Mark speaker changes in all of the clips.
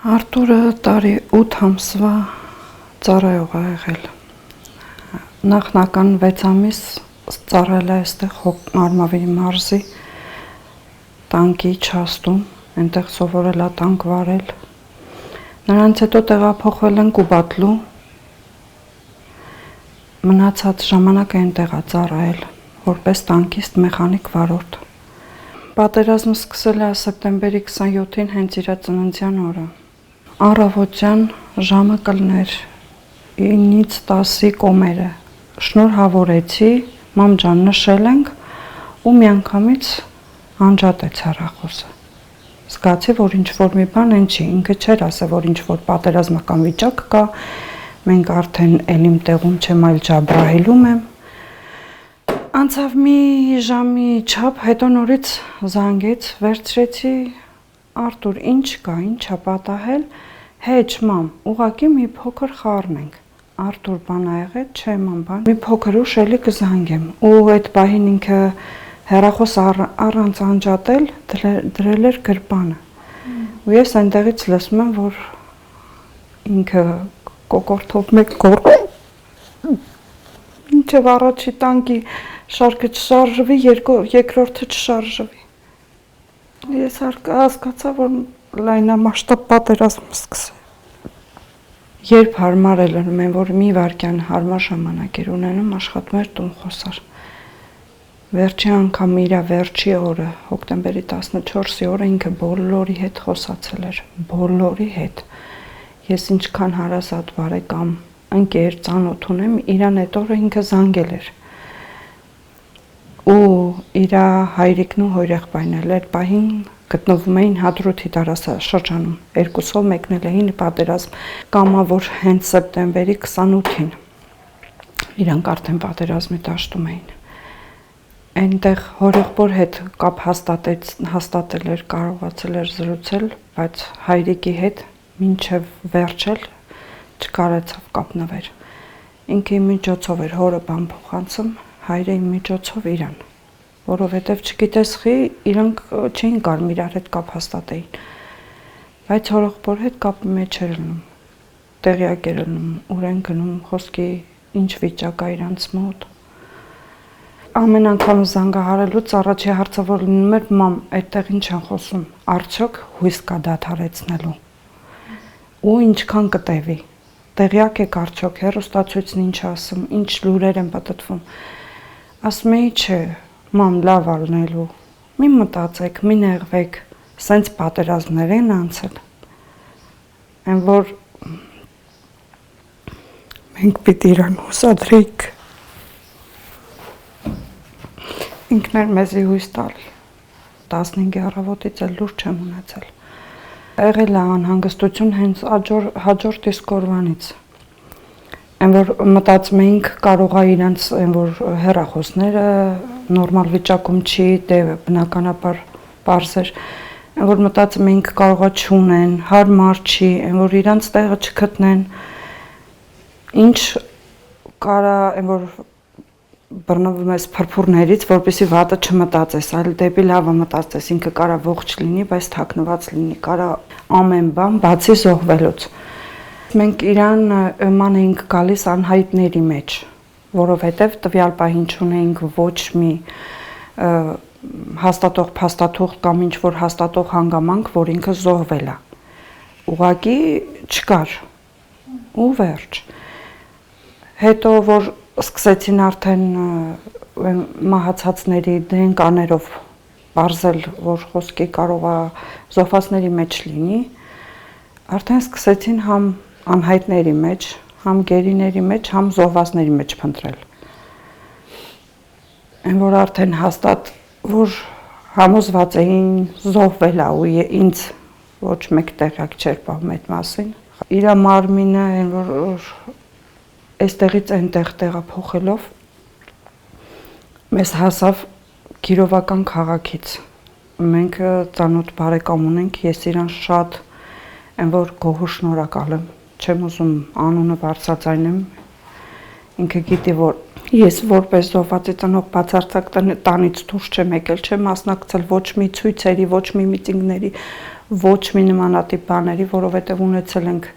Speaker 1: Արտուրը տարի 8 ամսվա ծառայող է եղել։ Նախնական 6 ամիս ծառայել է այստեղ Արմավիրի մարզի տանկի չաստում, այնտեղ սովորել է տանկ վարել։ Նրանց հետո տեղափոխվել են Կուբատլու, մնացած ժամանակը այնտեղ է ծառայել, որպես տանկիստ մեխանիկ վարորդ։ Պատերազմը սկսել է սեպտեմբերի 27-ին հենց իր ծննդյան օրը։ Առավոտյան ժամը կլներ 9-ից 10-ի կոմերը, շնորհավորեցի, մամ ջան նշել ենք ու միանգամից անջատեց հեռախոսը։ Զգացի, որ ինչ-որ մի բան են չի, ինքը չէր ասել, որ ինչ-որ պատերազմական վիճակ կա, մենք արդեն էլիմ տեղում չեմ, այլ Ջաբրահիլում եմ։ Անցավ մի ժամի չափ, հետո նորից զանգեց, վերցրեցի, Արտուր, ինչ կա, ինչ է պատահել, հեչ մամ, ուղղակի մի փոքր խառնենք։ Արտուր, բան ա եղել, չէ մամ, բան։ Մի փոքր ուշ էլի կզանգեմ։ Ու այդ պահին ինքը հեռախոս առանց անջատել դրել էր գրպանը։ Ու ես այնտեղից լսում եմ, որ ինքը կոկորթով մեկ գոր ինչև առաջի տանկի շարքը չշարժվի, երկրորդը չշարժվի։ Ես հասկացա, որ լայնամասշտաբ պատերազմ սկսել։ Երբ հարմար է լնում են, որ մի վայրկյան հարմար ժամանակ էր ունենում, աշխատում էր տուն խոսար։ Վերջի անգամ իր վերջի օրը, հոկտեմբերի 14-ի օրը ինքը բոլորի հետ խոսացել էր, բոլորի հետ։ Ես ինչքան հարազատ բարեկամ, ընկեր, ծանոթ ունեմ, իրան այդ օրը ինքը զանգել էր։ Ու իր հայրիկն ու հորեղբայրն էլ այդ պահին գտնվում էին Հադրութի տարածաշրջանում, երկուսով մեկնել էին պատերազմ, կամավոր հենց սեպտեմբերի 28-ին, իրանք արդեն պատերազմի դաշտում էին։ Այնտեղ հորեղբոր հետ կապ հաստատել էր, կարողացել էր զրուցել, բայց հայրիկի հետ մինչև վերջել չկարեցավ կապնվել։ Ինքը իմ միջոցով էր հորը բան փոխանցում, հայրը իմ միջոցով իրան, որովհետև չգիտես խի իրանք չէին կարում իրար հետ կապ հաստատեին, բայց հորեղբոր հետ կապի մեջ էր լինում, տեղյակ էր լինում, ուր են գնում, խոսքի ինչ վիճակ է իրանց մոտ։ Ամեն անգամ զանգահարելուց առաջի հարցը որ լինում էր մամ, այդտեղ ինչ են խոսում, արդյոք հույս կա դադարեցնելու։ Ու ինչքան կտևի։ Տեղյակ եք արդյոք հեռուստացույցն ինչ ասում, ինչ լուրեր են պատտվում։ Ասում էի չէ, մամ լավ ալնելու, մի մտածեք, մի նեղվեք, սենց պատերազմներ են անցել, են որ մենք պիտի իրան հուսադրեիք, ինքն էր մեզի հույս տալի, 15-ի առավոտից էլ լուր չեմ ունեցել, եղել է անհանգստություն հենց հաջորդ իսկ օրվանից, են որ մտածում էինք կարող է իրանց են որ հեռախոսները նորմալ վիճակում չի, դե բնականաբար պարզ էր, են որ մտածում էինք կարող է չունեն, հարմար չի, են որ իրանց տեղը չգտնեն, ինչ կարա են որ բռնվում ես փրփուրներից, որպեսզի վատը չմտածես, այլ դեպի լավը մտածես, ինքը կարա ողջ լինի, բայց թաքնված լինի, կարա ամեն բան բացի զոհվելուց։ Մենք իրան ման էինք գալիս անհայտների մեջ, որովհետև տվյալ պահին չունեինք ոչ մի հաստատող փաստաթուղթ կամ ինչ-որ հաստատող հանգամանք, որ ինքը զոհվել է։ Ուղղակի չկար։ Ու վերջ։ Հետո որ սկսեցին արդեն մահացածների դնկաներով բարձել, որ խոսքի կարող է զոհվածների մեջ լինի, արդեն սկսեցին համ անհայտների մեջ, համ գերիների մեջ, համ զոհվածների մեջ փնտրել։ Են որ արդեն հաստատ, որ համոզված էին զոհվել է ու ինձ ոչ մեկ տեղյակ չէր պահում այդ մասին։ Իր մարմինը են որ այստեղից այնտեղ տեղափոխելով մեզ հասավ Կիրովական քաղաքից։ Մենք ծանոթ բարեկամ ունենք, ես իրան շատ են որ գոհու շնորհակալ եմ, չեմ ուզում անունը բարձրաձայնեմ, Ինքը գիտի, որ ես որպես զոհվածի ծնող բացարձակ տանից դուրս չեմ եկել, չեմ մասնակցել ոչ մի ցույցերի, ոչ մի միտինգների, ոչ մի նմանատիպ բաների, որովհետև ունեցել ենք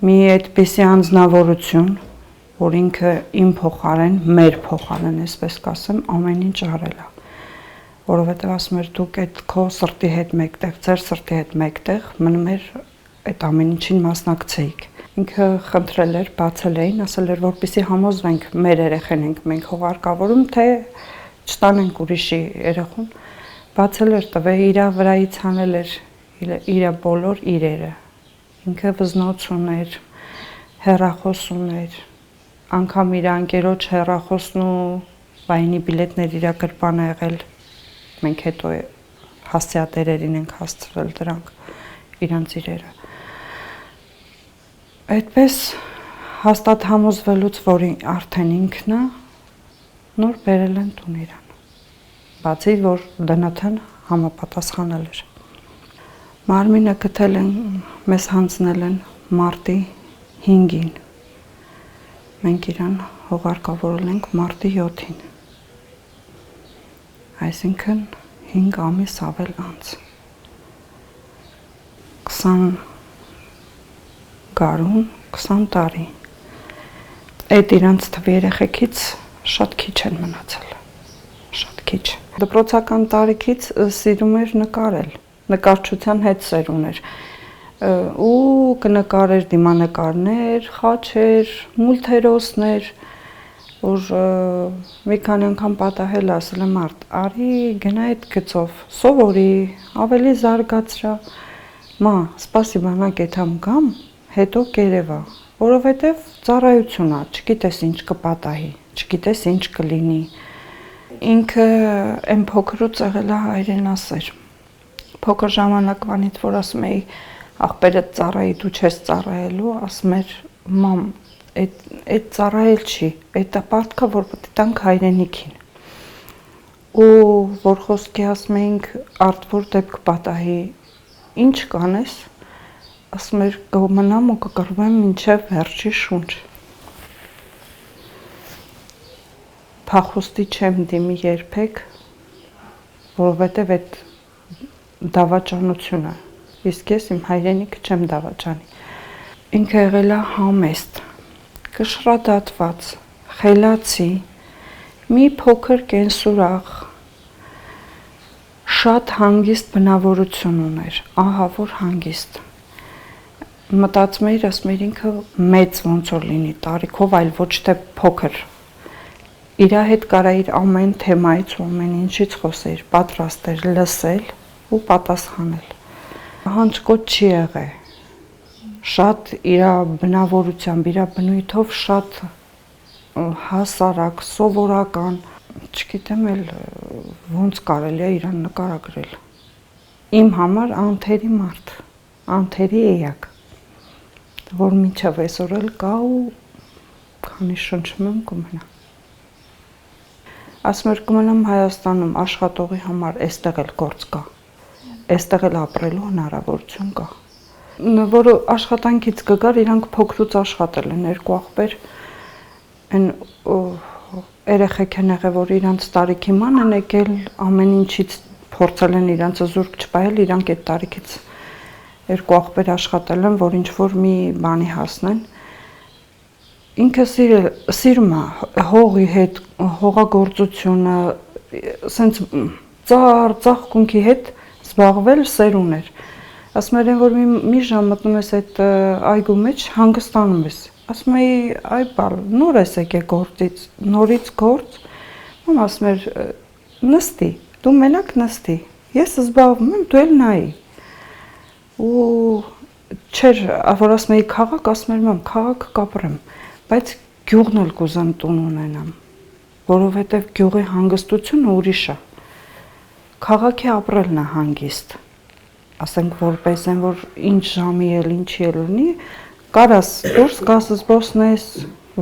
Speaker 1: մի այդպիսի անձնավորություն, որ ինքը իմ փոխարեն, մեր փոխարեն, այսպես կասեմ, ամեն ինչ արել է։ Որովհետև ասում էր դուք այդ քո սրտի հետ մեկտեղ, ձեր սրտի հետ մեկտեղ մնում էր այդ ամեն ինչին մասնակցեիք։ Ինքը խնդրել էր, բացել էին, ասել էր, որպեսզի համոզվենք մեր երեխեն ենք մենք հողարկավորում, թե չտանենք ուրիշի երեխուն։ Բացել էր, տվել իր վրայից հանել էր իր բոլոր իրերը։ Ինքը վզնոց ուներ, հեռախոս ուներ, անգամ իր անկերոջ հեռախոսն ու վայնի բիլետներ իր գրպան է եղել։ Մենք հետո հասցեատերերին ենք հասցրել դրանք, իրանց իրերը։ Այդպես հաստատ համոզվելուց, որ արդեն ինքն է, նոր բերել են տուն իրան։ Բացի, որ ԴՆԹ-ն համապատասխանել էր։ Մարմինը գտել են, մեզ հանձնել են մարտի 5-ին։ Մենք իրան հողարկավորել ենք մարտի 7-ին։ Այսինքն 5 ամիս ավել անց։ 20 գարուն, 20 տարի։ Այդ իրանց թվի երեխեքից շատ քիչ են մնացել, շատ քիչ։ Դպրոցական տարիքից սիրում էր նկարել, նկարչության հետ սեր ուներ ու կնկարեր դիմանկարներ, խաչեր, մուլտհերոսներ, որ մի քանի անգամ պատահել ասել եմ արդ, արի գնա այդ գծով, սովորի, ավելի զարգացրա, մա, սպասիբա նա կեթամ գամ, հետո կերևա, որովհետև ծառայություն է, չգիտես ինչ կպատահի, չգիտես ինչ կլինի։ Ինքը այն փոքրուց եղել է հայրենասեր։ Փոքր ժամանակվանից, որ ասում էի, աղբերդ ծառայի, դու չես ծառայելու, ասում էր, մամ, այդ ծառայել չի, այդ պարտքը, որ պետք է տանք հայրենիքին։ Ու որ խոսքի ասում էինք, արտվոր դեպք պատահի, ինչ կանես, ասում էր, կմնամ ու կկռվեմ մինչև վերջի շունչ։ Փախուստի չեմ դիմի երբեք, որովհետև այդ դավաճանությունը, իսկ ես իմ հայրենիքը չեմ դավաճանի։ Ինքը եղել է համեստ, կշռադատված, խելացի, մի փոքր կենսուրախ, շատ հանգիստ բնավորություն ուներ, ահա որ հանգիստ։ Մտածում էիր, ասում էիր ինքը մեծ ոնց որ լինի տարիքով, այլ ոչ թե փոքր։ Իր հետ կարա իր ամեն թեմայից ու ամեն ինչից խոսեիր, պատրաստ էր լսել ու պատասխանել։ Հանջկոտ չի եղել։ Շատ իր բնավորությամբ, իր բնույթով շատ հասարակ, սովորական, չգիտեմ էլ ոնց կարելի է իրան նկարագրել։ Իմ համար անթերի մարդ, անթերի էակ, որ մինչև այսօր էլ կա ու քանի շնչում եմ կմնա։ Ասում էր կմնամ Հայաստանում աշխատողի համար այստեղ էլ գործ կա, այստեղ էլ ապրելու հնարավորություն կա։ Որը աշխատանքից կգար, իրանք փոքրուց աշխատել են, երկու աղբեր, այն երեխեք են եղել, որ իրանց տարիքի ման են եկել, ամեն ինչից փորձել են իրանց զուրկ չպահել, իրանք այդ տարիքից երկու աղբեր աշխատել են, որ ինչ-որ մի բանի հասնեն։ Ինքը սիրում է հողի հետ, հողագործությունը, սենց ծաղկունքի հետ զբաղվել սեր ուներ։ Ասում էր, որ մի ժամ մտնում ես այդ այգու մեջ, հանգստանում ես։ Ասում էի, այ բալ, նոր ես եկե գործից, նորից գործ։ Մամ ասում էր, նստի, դու մենակ նստի, ես զբաղվում եմ, դու էլ նայի։ Ու չէր, որ ասում էի քաղաք, ասում էր, մամ, քաղաքը կապրեմ, բայց գյուղն էլ կուզեմ տուն ունենամ, որովհետև գյուղի հանգստությունը ուրիշ է։ Քաղաքի ապրելն է հանգիստ։ Ասենք որպես են, որ ինչ ժամի էլ, ինչի էլ ունի, կարաս դուրս գաս զբոսնես,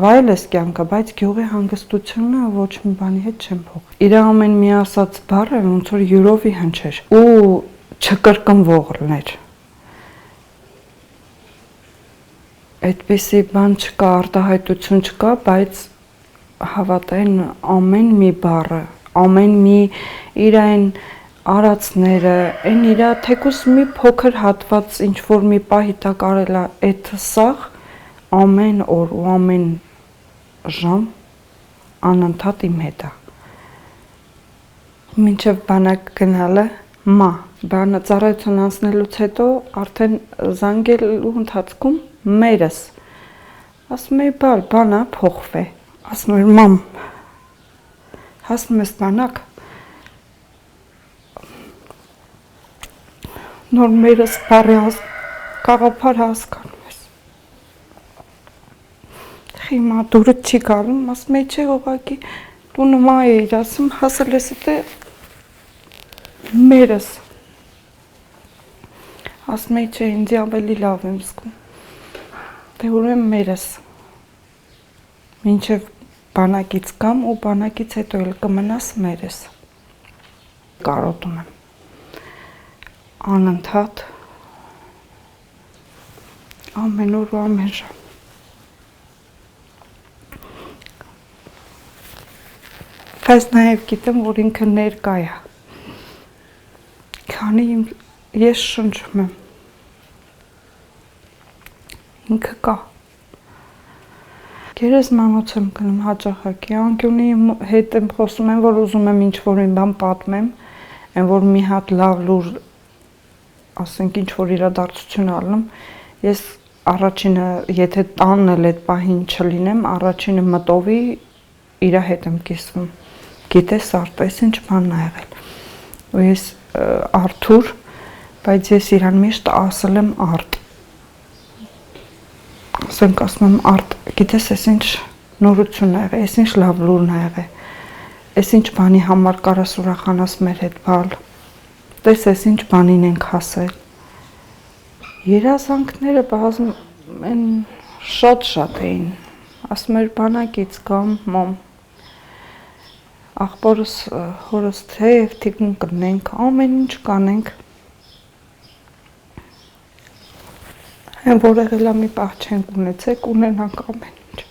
Speaker 1: վայելես կյանքը, բայց գյուղի հանգստությունը ոչ մի բանի հետ չեմ փոխ։ Իր ամեն մի ասած բառը ոնց որ յուրովի հնչեր ու չկրկնվող լիներ։ այդպիսի բան չկա, արտահայտություն չկա, բայց հավատային ամեն մի բառը, ամեն մի իր այն արածները, այն իր թեկուզ մի փոքր հատված ինչ որ մի պահի տակ արելա, այդ սաղ ամեն օր ու ամեն ժամ անընդհատ իմ հետ է։ Մինչև բանակ գնալը բանը ծառայություն անցնելուց հետո արդեն զանգելու ընթացքում մերս ասում էի բանա փոխվե, ասում էր մամ հասնում ես բանակ նոր մերս բարի կաղապար հասկանում ես հիմա դուրը չի գալում, ասում էի չէ ուղղակի դու նմա էիր ասում հասել ես դե մերս ասում էի չէ ինձ ավելի լավ եմ զգում դե ուրեմն մերս մինչև բանակից կամ ու բանակից հետո էլ կմնաս մերս կարոտում եմ անընդհատ ամեն օր ու ամեն ժամ բայց նաև գիտեմ որ ինքը ներկա է քանի ես շնչում եմ ինքը կա գերեզմանոց եմ գնում հաճախակի անկյունի հետ եմ խոսում եմ որ ուզում եմ ինչ որ մի բան պատմեմ այն որ մի հատ լավ լուր ասենք ինչ որ իրադարձություն ալնում ես առաջինը եթե տանն էլ այդ պահին չլինեմ առաջինը մտովի իր հետ եմ կիսվում գիտես արտես ինչ բանն ա եղել ու ես Արթուր բայց ես իրան միշտ ասել եմ արդ ասենք ասում եմ արդ գիտես ես ինչ նորություն ա եղել ես ինչ լավ լուրն ա եղել ես ինչ բանի համար կարաս ուրախանաս մեր հետ բալ տես ես ինչ բանին ենք հասել երազանքները բազում են շատ էին ասում էր բանակից կամ մամ աղբորս հորս թեև թիկուն կնենք ամեն ինչ կանենք այն որ եղելա մի պահ չենք ունեցեք ունենանք ամեն ինչ